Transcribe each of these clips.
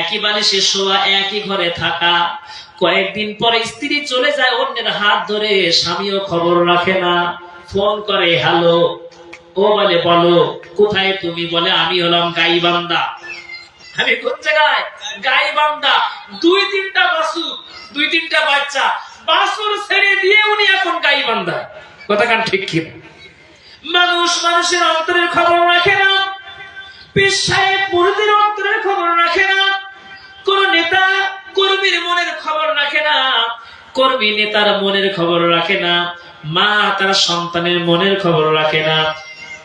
একই বালিশে শোয়া, একই ঘরে থাকা। কয়েকদিন পরে স্ত্রী চলে যায় অন্যের হাত ধরে, স্বামীও খবর রাখে না। ফোন করে, হ্যালো। ও বলে, বলো কোথায় তুমি? বলে, আমি হলাম গাইবান্ধা। আমি কোন জায়গায়? গাইবান্ধা। 2-3টা বাছুর, 2-3টা বাচ্চা, বাছুর ছেড়ে দিয়ে উনি এখন গাইবান্ধা। কথা কান ঠিক কি? মানুষ মানুষের অন্তরের খবর রাখে না। পীর সাহেব মুরিদের অন্তরের খবর রাখে না। কোন নেতা কর্মীর মনের খবর রাখে না। কর্মী নেতার মনের খবর রাখে না। মা তার সন্তানের মনের খবর রাখে না।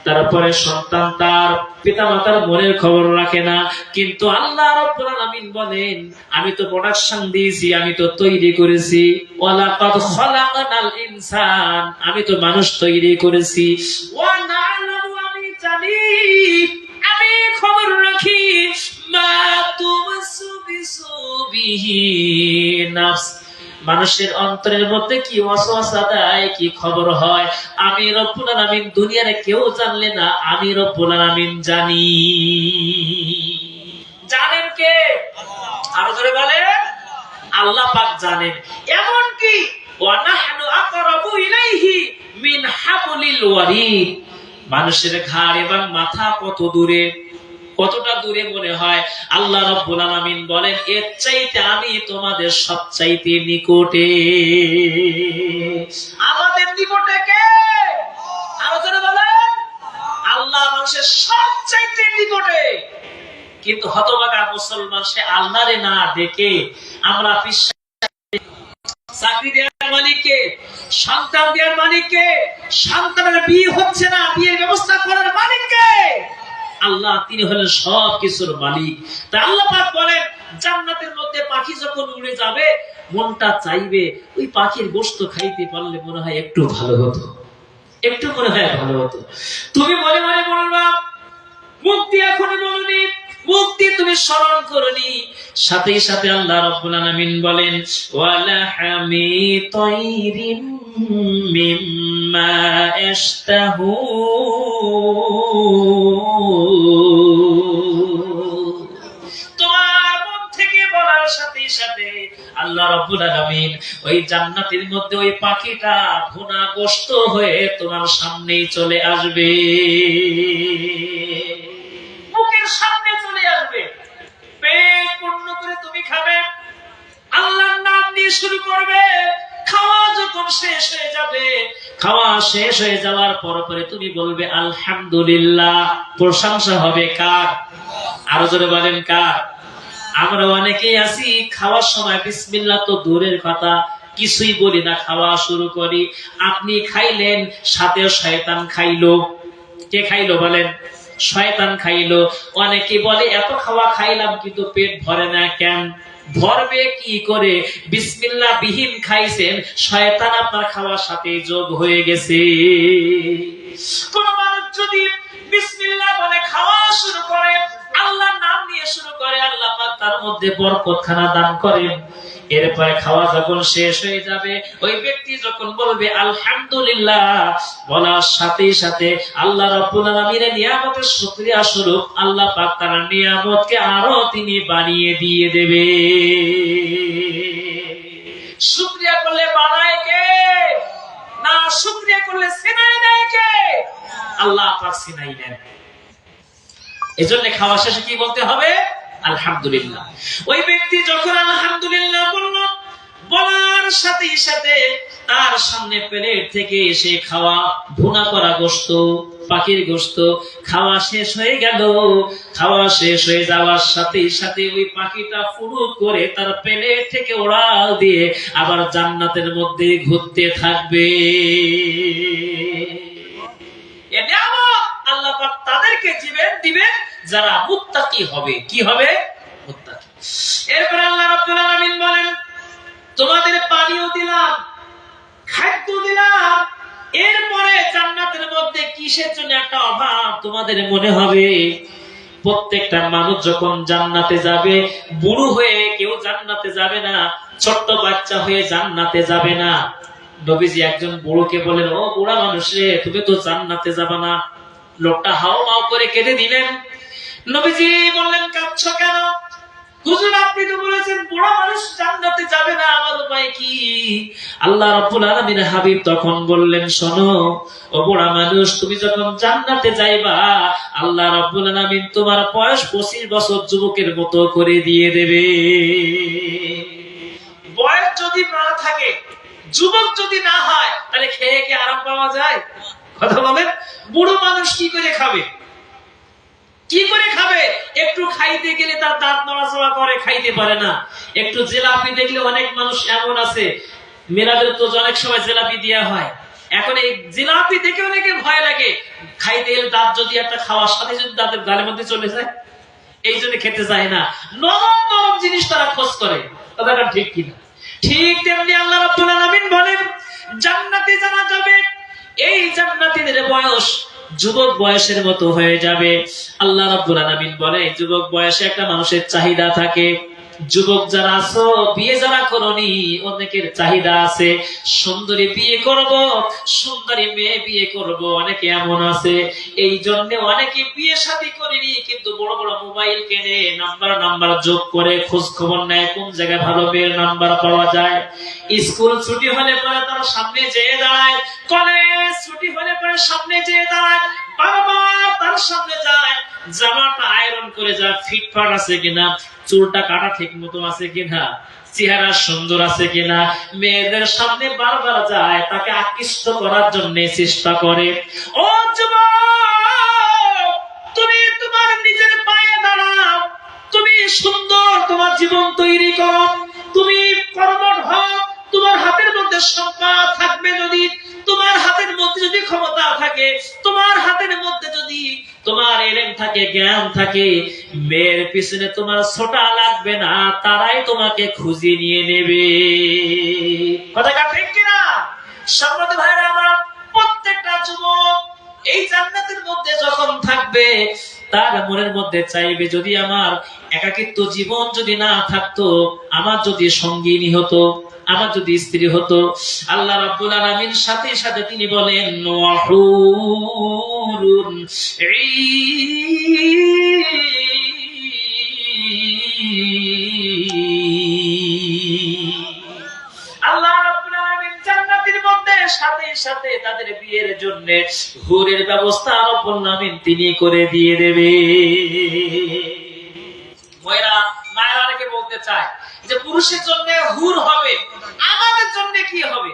তারপরে সন্তান তার পিতামাতার মনের খবর রাখে না। কিন্তু আল্লাহ রাব্বুল আলামিন বলেন, আমি তো প্রোডাকশন দিয়েছি, আমি তো তৈরি করেছি। ওয়ালাকাদ খালাকনাল ইনসান, আমি তো মানুষ তৈরি করেছি। ওয়া না'লামু, আমি জানি, আমি খবর রাখি, মা তুমসু বিহি নাফস, মানুষের অন্তরের মধ্যে কি ওয়াসওয়াসা দেয়, কি খবর হয়, আমি রব্বুল আলামিন দুনিয়ার কেউ জানলে না, আমি রব্বুল আলামিন জানি। জানেন কে? আরো ধরে বলে, আল্লাহ পাক জানেন। এমন কি ওয়া নাহনু আকরাবু ইলাইহি মিন হাবলিল ওয়ারিদ, মানুষের ঘাড় এবং মাথা কত দূরে, কতটা দূরে মনে হয়? আল্লাহ রাব্বুল আলামিন বলেন, এর চাইতে আমি তোমাদের সবচাইতে নিকটে। আমাদের নিকটে কে? আরো জোরে বলেন, আল্লাহ মানুষের সবচাইতে নিকটে। কিন্তু হতভাগা মুসলমান, সে আল্লাহরে না দেখে আমরা চাকরি দেওয়ার মালিককে, সন্তান দেওয়ার মালিককে, সন্তানের বিয়ে হচ্ছে না, বিয়ের ব্যবস্থা করার মালিককে, আল্লাহ, তিনি হলেন সব কিছুর মালিক। তাই আল্লাহ পাক বলেন, জান্নাতের মধ্যে পাখি যখন উড়ে যাবে, মনটা চাইবে ওই পাখির গোশত খাইতে পারলে মনে হয় একটু ভালো হতো, একটু মনে হয় ভালো হতো। তুমি মনে মনে বলবা, মুক্তি এখনই বলনি, মুক্তি তুমি স্মরণ করনি। সাথে সাথে আল্লাহ রাব্বুল আলামিন বলেন, ওয়ালাহামি তাইরিম মিম্মা ইশতাহু, তোমার মন থেকে বলার সাথে সাথে আল্লাহ রাব্বুল আলামিন ওই জান্নাতের মধ্যে ওই পাখিটা ভুনা গোশত হয়ে তোমার সামনেই চলে আসবে, মুখের সামনে চলে আসবে। পেট পূর্ণ করে তুমি খাবে, আল্লাহর নাম নিয়ে শুরু করবে। খাওয়া যখন শেষ হয়ে যাবে, খাওয়া শেষ হয়ে যাওয়ার পরে তুমি বলবে আলহামদুলিল্লাহ। প্রশংসা হবে কার? আরো জোরে বলেন কার? আমরা অনেকেই আছি খাওয়ার সময় বিসমিল্লাহ তো দূরের কথা, কিছুই বলি না, খাওয়া শুরু করি। আপনি খাইলেন, সাথে শয়তান খাইলো। কে খাইলো বলেন? শয়তান খাইলো। অনেকে বলে এত খাওয়া খাইলাম কিন্তু পেট ভরে না কেন? ভরবে কি করে? বিসমিল্লাহ বিহীন খাইছেন, শয়তান আপনার খাওয়ার সাথে যোগ হয়ে গেছে। কোন মানুষ যদি বিসমিল্লাহ বলে খাওয়া শুরু করে, আল্লাহর নাম নিয়ে শুরু করে, আল্লাহ পাক তার মধ্যে বরকতখানা দান করেন। এরপরে খাওয়া যখন শেষ হয়ে যাবে, ওই ব্যক্তি যখন বলবে আলহামদুলিল্লাহ, বলার সাথে সাথে আল্লাহ রাব্বুল আলামিনের নিয়ামতের শুকরিয়া স্বরূপ আল্লাহ পাক তার নিয়ামতকে আরো তিনি বাড়িয়ে দিয়ে দেবে। শুকরিয়া করলে বাড়ায় কে? না, শুকরিয়া করলে সিনাই দেয় কে? আল্লাহ পাক সিনাই দেন। এজন্য খাওয়া শেষে কি বলতে হবে? আলহামদুলিল্লাহ। ওই ব্যক্তি যখন আলহামদুলিল্লাহ বলল, বলার সাথে সাথে তার সামনে প্লেট থেকে এসে খাওয়া ভুনা করা গোশত, পাখির গোশত খাওয়া শেষ হয়ে গেল। খাওয়া শেষ হয়ে যাওয়ার সাথে সাথে ওই পাখিটা ফুরুত করে তার প্লেট থেকে উড়াল দিয়ে আবার জান্নাতের মধ্যে ঘুরতে থাকবে। এ নিয়ামত আল্লাহ পাক তাদেরকে দিবেন যারা মুত্তাকি হবে। কি হবে? মুত্তাকি। এরপর আল্লাহ রাব্বুল আলামিন বলেন, তোমাদের পানিও দিলাম, খাদ্য দিলাম, এরপরে জান্নাতের মধ্যে কিসের জন্য একটা অভাব তোমাদের মনে হবে? প্রত্যেকটা মানুষ যখন জান্নাতে যাবে, বুড়ো হয়ে কেউ জান্নাতে যাবে না, ছোট্ট বাচ্চা হয়ে জান্নাতে যাবে না। নবীজি একজন বুড়োকে বলেন, ও বুড়া মানুষ রে, তুমি তো জান্নাতে যাবে না। লোকটা হাও মাও করে কেঁদে দিলেন। নবীজি বললেন, কাঁদছো কেন? হুজুর বলতেছেন বুড়া মানুষ জান্নাতে যাবে না, আমার উপায় কি? আল্লাহ রাব্বুল আলামিন হাবিব তখন বললেন, শোনো ও বুড়া মানুষ, তুমি যখন জান্নাতে যাইবা আল্লাহ রাব্বুল আলামিন তোমার বয়স 25 বছর যুবকের মতো করে দিয়ে দেবে। বয়স যদি না থাকে, যুবক যদি না হয়, তাহলে খেয়ে কি আরাম পাওয়া যায়? কথা বলেন, বুড়ো মানুষ কি করে খাবে? কি করে খাবে? একটু খাইতে গেলে তার দাঁত নড়াচড়া করে, খাইতে পারে না। একটু জিলাপি দেখলে, অনেক মানুষ এমন আছে মেলাদের তো অনেক সময় জিলাপি দেওয়া হয়, এখন এই জিলাপি দেখে অনেকে ভয় লাগে, খাইতে গেলে দাঁত যদি একটা খাওয়ার সাথে যদি দাঁতের গালের মধ্যে চলে যায়, এই জন্য খেতে চায় না। নরম নরম জিনিস তারা খোঁজ করে। কথাটা ঠিক কিনা? ঠিক তেমনি আল্লাহ রাব্বুল আলামিন বলেন, জান্নাতে যারা যাবে এই জান্নাতীদের বয়স যুবক বয়সের মতো হয়ে যাবে। আল্লাহ রাব্বুল আলামিন বলে, যুবক বয়সে একটা মানুষের চাহিদা থাকে। যুবক যারা আছো, বিয়ে যারা করনি, অনেকের চাহিদা আছে, সুন্দরী বিয়ে করব, সুন্দরী মেয়ে বিয়ে করব। অনেকে এমন আছে, এই জন্য অনেকে বিয়ে শাদী করেনি, কিন্তু বড় বড় মোবাইল কেনে, নাম্বার যোগ করে খোঁজ খবর নেয় কোন জায়গায় ভালো মেয়ের নাম্বার পাওয়া যায়। স্কুল ছুটি হলে পরে তারা সামনে যেয়ে দাঁড়ায়, কলেজ ছুটি হলে পরে সামনে যেয়ে দাঁড়ায়, বারবার তার সামনে যায়, জামাটা আয়রন করে যায়, ফিটফাট আছে কিনা, চুলটা কাটা ঠিক মতো আছে কিনা, চেহারা সুন্দর আছে কিনা, মেয়েদের সামনে বারবার যায়, তাকে আকৃষ্ট করার জন্য চেষ্টা করে। ও যুবক, তুমি তোমার নিজের পায়ে দাঁড়াও, তুমি সুন্দর তোমার জীবন তৈরি করো, তুমি কর্মঠ হও। তোমার হাতের মধ্যে সম্পদ থাকবে, যদি তোমার হাতের মধ্যে যদি ক্ষমতা থাকে, তোমার হাতের মধ্যে যদি তোমার এলেম থাকে, জ্ঞান থাকে, মেয়ের পিছনে তোমার ছোটা লাগবে না, তারাই তোমাকে খুঁজে নিয়ে নেবে। কথাটা ঠিক কিনা? সম্মানিত ভাইরা আমার, প্রত্যেকটা যুবক এই জান্নাতের মধ্যে যখন থাকবে, তার মনের মধ্যে চাইবে, যদি আমার একাকিত্ব জীবন যদি না থাকতো, আমার যদি সঙ্গিনী হতো, আমার যদি স্ত্রী হতো। আল্লাহ রাব্বুল আলামিন সাথে সাথে তিনি বলেন, ওয়াহুরুন আল্লাহ রাব্বুল আলামিন জান্নাতের মধ্যে সাথে সাথে তাদের বিয়ের জন্য হুরের ব্যবস্থা রাব্বুল আলামিন তিনি করে দিয়ে দেবে। মায়েরা অনেকে বলতে চায় যে পুরুষের জন্য হুর হবে, আমাদের জন্য কি হবে?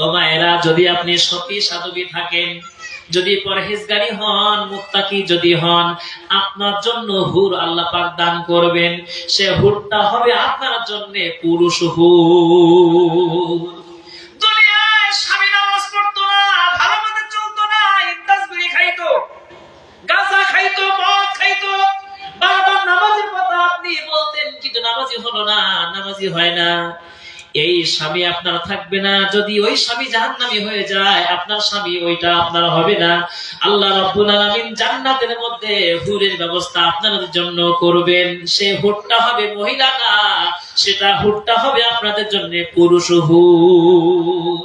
ও মায়েরা, যদি আপনি সতী সাধবী থাকেন, যদি পরহেজগারী হন, মুত্তাকি যদি হন, আপনার জন্য হুর আল্লাহ পাক দান করবেন। সে হুরটা হবে আপনার জন্য পুরুষ হুর। দুনিয়ায় স্বামী নামাজ পড়তো না, ভালো মতো চলতো না, ইন্দাজ বিড়ি খাইতো, গাঁজা খাইতো, মদ খাইতো, বারবার নামাজের কথা আপনি বলতেন, কিন্তু নামাজি হলো না, নামাজি হয় না। এই স্বামী আপনার থাকবে না। যদি ওই স্বামী জাহান্নামী হয়ে যায়, আপনার স্বামী ওইটা আপনার হবে না। আল্লাহ রাব্বুল আলামিন জান্নাতের মধ্যে হুরের ব্যবস্থা আপনাদের জন্য করবেন। সে হুরটা হবে মহিলা না, সেটা হুরটা হবে আপনাদের জন্য পুরুষ হুর।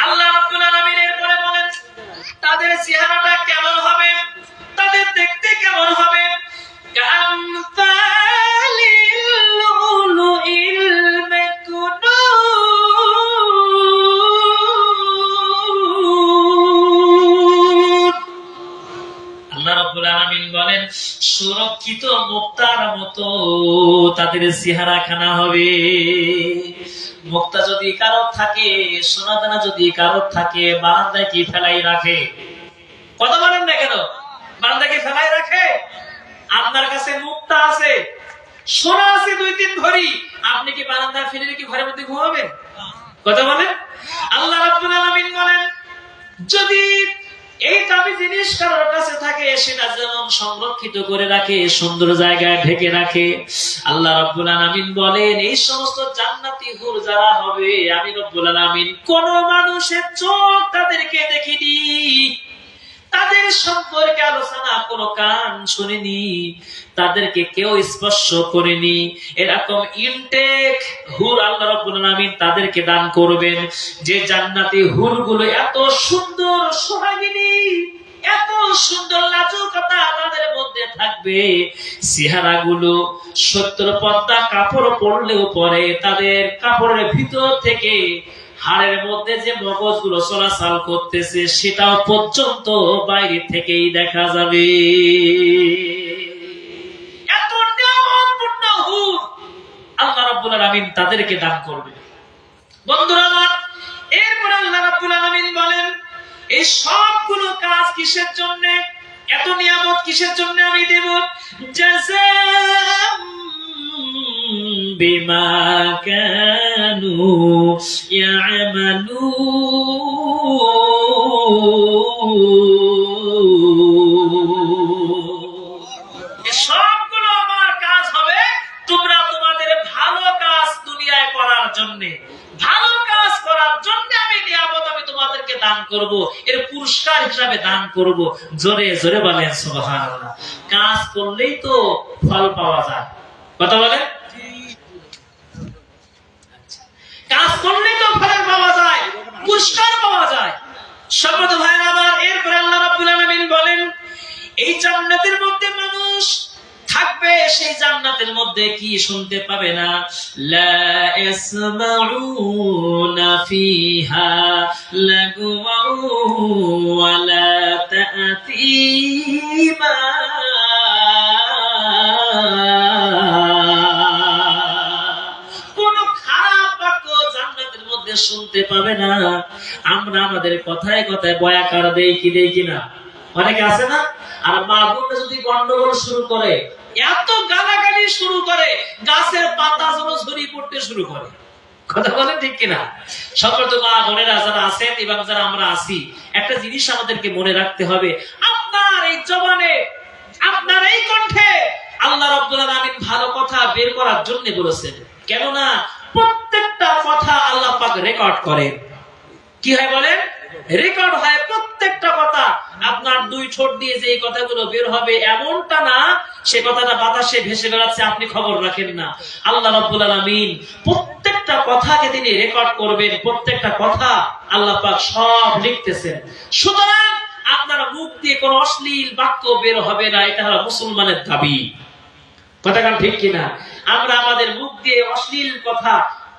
আল্লাহ রাব্বুল আলামিন এরপরে বলেন, তাদের চেহারাটা কেমন হবে, তাদের দেখতে কেমন হবে? সুরক্ষিত মুক্তার মতো তাদের চেহারা খানা হবে। মুক্তা যদি কারো থাকে, সোনাদানা যদি কারো থাকে, বারান্দায় কি ফেলাই রাখে? কথা বলেন না কেন? বারান্দায় কি ফেলাই রাখে? আপনার কাছে মুক্তা আছে, সোনা আছে 2-3 ভরি, আপনি কি বারান্দায় ফেলে রেখে ঘরের মধ্যে ঘুমাবেন? কথা বলেন। আল্লাহ রাব্বুল আলামিন বলেন, যদি এই দামি জিনিস কারোর কাছে থাকে, সেটা যেমন সংরক্ষিত করে রাখে, সুন্দর জায়গায় ঢেকে রাখে। আল্লাহ রাব্বুল আলামিন বলেন, এই সমস্ত জান্নাতি হুর যারা হবে, আমি রাব্বুল আলামিন কোন মানুষের চোখ তাদেরকে দেখিনি, তাদের সম্পর্কে আলোচনা কোন কান শুনিনি, তাদেরকে কেউ স্পর্শ করেনি। এরকম ইনটেক হুর আল্লাহ রাব্বুল আলামিন তাদেরকে দান করবেন, যে জান্নাতি হুরগুলো এত সুন্দর সোহাগিনী, এত সুন্দর লাজুকতা তাদের মধ্যে থাকবে, চেহারাগুলো 70 পর্দা কাপড় পরলেও পরে তাদের কাপড়ের ভিতর থেকে হাড়ের মধ্যে যে মগজগুলো চলাচল করতেছে সেটাও পর্যন্ত বাইরে থেকেই দেখা যাবে। এত নিয়ামতপূর্ণ হুর আল্লাহ রাব্বুল আলামিন তাদেরকে দান করবে। বন্ধুরা আমার, এরপর আল্লাহ রাব্বুল আলামিন বলেন এই সবগুলো কাজ কিসের জন্য, এত নিয়ামত কিসের জন্য আমি দেব? জাযাম বিমা কানু ইয়ামালুন। সবগুলো আমার কাজ হবে তোমরা তোমাদের ভালো কাজ দুনিয়ায় করার জন্য, ভালো কাজ করার জন্য আমি নিয়ামত আমি তোমাদেরকে দান করব, এর পুরস্কার হিসাবে দান করব। জোরে জোরে বলেন সুবহানাল্লাহ। কাজ করলেই তো ফল পাওয়া যায়, কথা বলেন, কাজ করলেই তো ফল পাওয়া যায়, পুরস্কার পাওয়া যায়। সম্মানিত ভাইরা আমার, এরপর আল্লাহ রাব্বুল আলামিন বলেন এই জান্নাতের মধ্যে মানুষ থাকবে, সেই জান্নাতের মধ্যে কি শুনতে পাবে না? লা ইয়াসমাউনা ফিহা লাগওয়াও ওয়ালা তা'থীমা। কোন খারাপ বাক্য জান্নাতের মধ্যে শুনতে পাবে না। আমরা আমাদের কথায় কথায় বয়াকার দেই কি দেই কিনা, অনেকে আছে না? আর মা বোন যদি গন্ডগোল শুরু করে, এত গালাগালি শুরু করে, গাছের পাতা যেন ঝরিয়ে পড়তে শুরু করে, কথা বলেন ঠিক কিনা? সম্মানিত মা বোনেরা যারা আছেন এবং যারা আমরা আছি, একটা জিনিস আমাদেরকে মনে রাখতে হবে, আপনার এই জবানে, আপনার এই কণ্ঠে আল্লাহ রাব্বুল আলামিন ভালো কথা বের করার জন্য বলেছেন। কেননা প্রত্যেকটা কথা আল্লাহ পাক রেকর্ড করেন। কি হয় বলেন? রেকর্ড হয় প্রত্যেকটা কথা। আপনার দুই ঠোঁট দিয়ে যে এই কথাগুলো বের হবে এমনটা না সে কথাটা বাতাসে ভেসে বেড়াচ্ছে, আপনি খবর রাখেন না। আল্লাহ রাব্বুল আলামিন প্রত্যেকটা কথাকে তিনি রেকর্ড করবেন, প্রত্যেকটা কথা আল্লাহ পাক সব লিখতেছেন। সুতরাং আপনার মুখ দিয়ে কোনো অশ্লীল বাক্য বের হবে না, এটা হলো মুসলমানের দাবি, কথা কান ঠিক কিনা? আমরা আমাদের মুখ দিয়ে অশ্লীল কথা,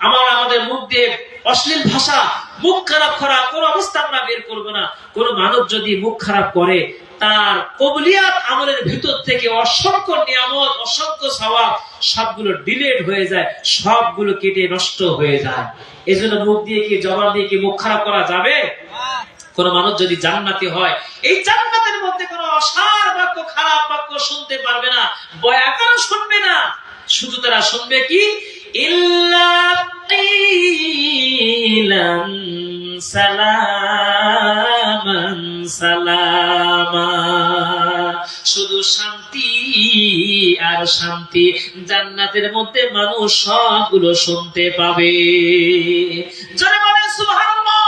আমাদের মুখ দিয়ে অশ্লীল ভাষা, মুখ খারাপ করা কোন অবস্থা আমরা বের করবো না। কোন মানুষ যদি মুখ খারাপ করে, তার কবুলিয়াত আমলের ভিতর থেকে অসংখ্য নিয়ামত, অসংখ্য সওয়াব সবগুলো ডিলিট হয়ে যায়, সবগুলো কেটে নষ্ট হয়ে যায়। এজন্য মুখ দিয়ে কি, জবান দিয়ে কি মুখ খারাপ করা যাবে? কোন মানুষ যদি জান্নাতি হয়, এই জান্নাতের মধ্যে কোনো অসার বাক্য, খারাপ বাক্য শুনতে পারবে না, বয়াকারও শুনবে না। শুধু তারা শুনবে কি? ইল্লা কিলান সালামান সালামা। শুধু শান্তি আর শান্তি জান্নাতের মধ্যে মানুষ সবগুলো শুনতে পাবে। জোরে বলেন সুবহানাল্লাহ।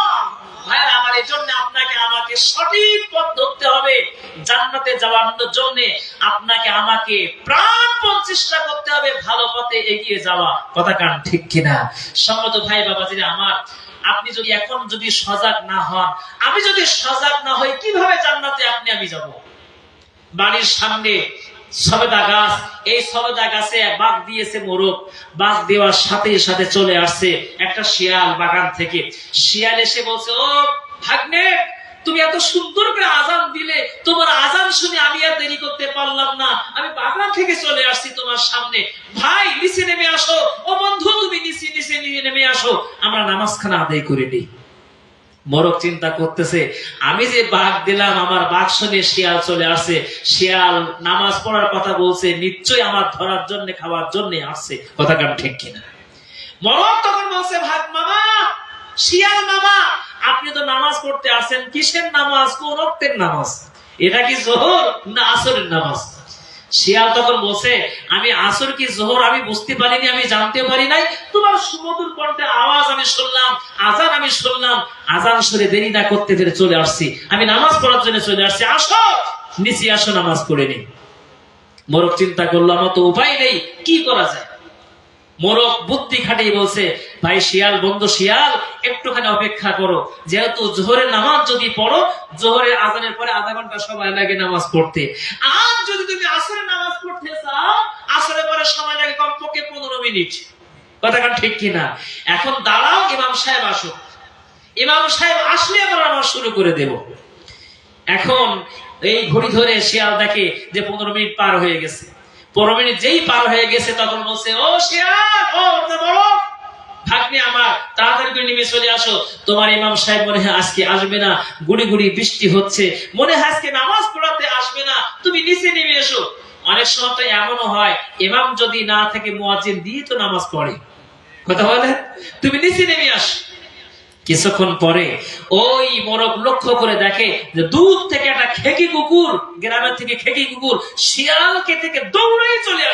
ভাইরা আমার, এই জন্য আপনাকে আমাকে সঠিক পথ ধরতে হবে। জান্নাতে যাওয়ার জন্য আপনাকে আমাকে প্রাণপণ চেষ্টা করতে হবে ভালো পথে এগিয়ে যাওয়া, কথা কান ঠিক কিনা? সম্মত ভাই বাবাজিরা আমার, আপনি যদি এখন যদি সজাগ না হন, আমি যদি সজাগ না হই, কিভাবে জান্নাতে আপনি আমি যাব? বাড়ির সামনে সবেদা গাছ, এই সবেদা গাছে বাঘ দিয়েছে মোরগ, বাঘ দেওয়ার সাথে সাথে চলে আসছে একটা শিয়াল বাগান থেকে। শিয়াল এসে বলছে, ও ভাগ্নে, তুমি এত সুন্দর করে আজান দিলে, তোমার আজান শুনে আমি আর দেরি করতে পারলাম না, আমি বাগান থেকে চলে আসছি তোমার সামনে। ভাই নিচে নেমে আসো, ও বন্ধু তুমি নিচে নিচে নেমে আসো, আমরা নামাজখানা আদায় করে নিই। মোরগ চিন্তা করতেছে, আমি যে বাঘ দিলাম, আমার বাঘ শুনে শিয়াল চলে আসছে, শিয়াল নামাজ পড়ার কথা বলছে, নিশ্চয়ই আমার ধরার জন্য, খাওয়ার জন্য আসছে, কথা কান ঠিক কিনা? মোরগ তখন বলছে, ভাগ মামা, শিয়াল মামা, আপনি তো নামাজ পড়তে আসেন, কিসের নামাজ, কোন ওয়াক্তের নামাজ? এটা কি যোহর না আসরের নামাজ? শিয়াল তখন বলছে, আমি আসর কি যোহর আমি বুঝতে পারিনি, আমি জানতে পারি নাই, তোমার সুমধুর কণ্ঠে আওয়াজ আমি শুনলাম, আজান আমি শুনলাম, আজান শুনে দেরি না করতে পেরে চলে আসছি, আমি নামাজ পড়ার জন্য চলে আসছি, আসো নিচে আসো, নামাজ পড়ে নি। মোরগ চিন্তা করলো, আমার তো উপায় নেই, কি করা যায়? মোরগ বুদ্ধি খাটিয়ে বলছে, ভাই শিয়াল বন্ধু শিয়াল, একটুখানি অপেক্ষা করো, যেহেতু জোহরের নামাজ যদি পড়ো, জোহরের আজানের পরে আধা ঘন্টা সময় লাগে নামাজ পড়তে, আর যদি তুমি আসরের নামাজ পড়তে চাও, আসরের পরে সময় লাগে কমপক্ষে 15 মিনিট। কথাটা ঠিক কিনা? এখন দাঁড়াও, ইমাম সাহেব আসুক, ইমাম সাহেব আসলে আবার নামাজ শুরু করে দেব। এখন এই ঘড়ি ধরে শিয়াল দেখে যে 15 মিনিট পার হয়ে গেছে। 15 মিনিট যেই পার হয়ে গেছে তখন বলছে, ও শিয়াল, ও বড় ভাগ্নে আমার, তাড়াতাড়ি করে নেমে চলে আসো, তোমার ইমাম সাহেব মনে হয় আজকে আসবে না, গুড়ি গুড়ি বৃষ্টি হচ্ছে, মনে হয় আজকে নামাজ পড়াতে আসবে না, তুমি নিচে নেমে এসো। অনেক সময় তো এমনও হয়, ইমাম যদি না থাকে মুয়াজ্জিন দিয়ে তো নামাজ পড়ে, কথা বলে, তুমি নিচে নেমে আসো। কিছুক্ষণ পরে ওই মোরগ লক্ষ্য করে দেখে যে দূর থেকে একটা খেকি কুকুর, গ্রামের থেকে খেকি কুকুর শিয়ালকে থেকে দৌড়ে চলে আসে।